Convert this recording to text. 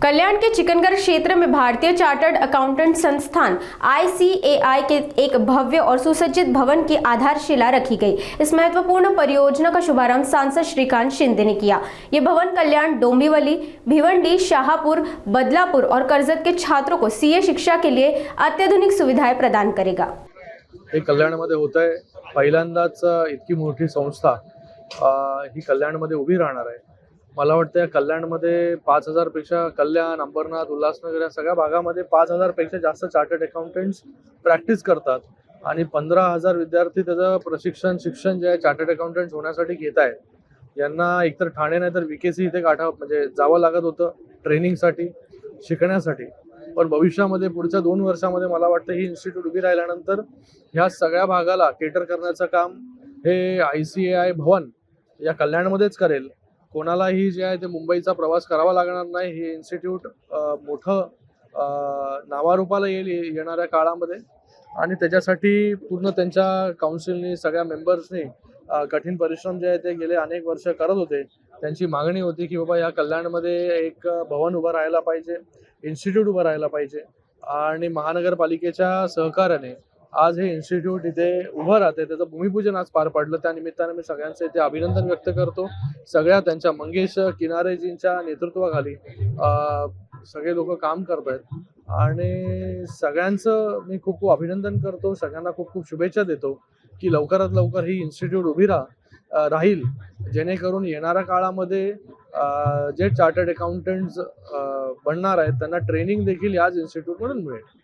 कल्याण के चिकनगढ़ क्षेत्र में भारतीय चार्टर्ड अकाउंटेंट संस्थान ICAI के एक भव्य और सुसज्जित भवन की आधारशिला रखी गई। इस महत्वपूर्ण परियोजना का शुभारंभ सांसद श्रीकांत शिंदे ने किया। ये भवन कल्याण, डोंबिवली, भिवंडी, शाहपुर, बदलापुर और कर्जत के छात्रों को CA शिक्षा के लिए अत्याधुनिक सुविधाएं प्रदान करेगा। हे कल्याणमध्ये होत आहे। पहिल्यांदाच इतकी मोठी संस्था ही कल्याणमध्ये उभी राहणार आहे। मला वाटतं या कल्याणमध्ये 5000 पेक्षा कल्याण, अंबरनाथ, उल्हासनगर या सगळ्या भागामध्ये 5000 पेक्षा जास्त चार्टर्ड अकाउंटंट्स प्रॅक्टिस करतात आणि 15000 विद्यार्थी त्याचं शिक्षण जे आहे चार्टर्ड अकाउंटंट्स होण्यासाठी घेत आहेत। यांना एकतर ठाणे नाही तर VKC इथे म्हणजे जावं लागत होतं ट्रेनिंगसाठी, शिकण्यासाठी। पण भविष्यामध्ये पुढच्या 2 वर्षामध्ये मला वाटतं ही इन्स्टिट्यूट उभी राहिल्यानंतर ह्या सगळ्या भागाला केटर करण्याचं काम हे ICAI भवन या कल्याणमध्येच करेल। कोणालाही जे आहे ते मुंबईचा प्रवास करावा लागणार नाही। हे इन्स्टिट्यूट मोठं नावारूपाला येणाऱ्या काळामध्ये आणि त्याच्यासाठी पूर्ण त्यांच्या काउन्सिलनी, सगळ्या मेंबर्सनी कठीण परिश्रम जे आहे ते गेले अनेक वर्ष करत होते। त्यांची मागणी होती की बाबा या कल्याणमध्ये एक भवन उभं राहायला पाहिजे, इन्स्टिट्यूट उभं राहायला पाहिजे आणि महानगरपालिकेच्या सहकार्याने आज हे इन्स्टिट्यूट इथे उभं राहते। त्याचं भूमिपूजन आज पार पडलं। त्या निमित्ताने मी सगळ्यांचे इथे अभिनंदन व्यक्त करतो। सगळ्या त्यांच्या मंगेश किनारेजींच्या नेतृत्वाखाली सगळे लोक काम करत आहेत आणि सगळ्यांचं मी खूप अभिनंदन करतो। सगळ्यांना खूप शुभेच्छा देतो की लवकरात लवकर ही इन्स्टिट्यूट उभी राहील, जेणेकरून येणाऱ्या काळामध्ये जे चार्टर्ड अकाउंटंट्स बनणार आहेत त्यांना ट्रेनिंग देखील याच इन्स्टिट्यूटमधून मिळेल।